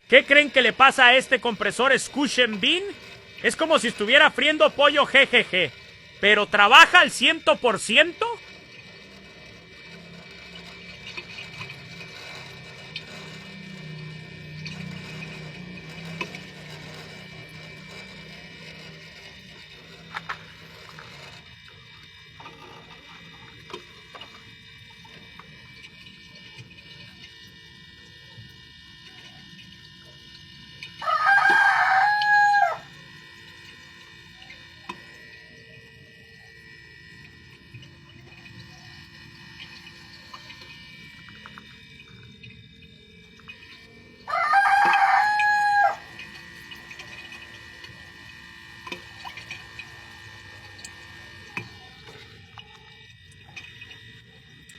¿Qué creen que le pasa a este compresor Scush Bean? Es como si estuviera friendo pollo jejeje. Pero trabaja al 100%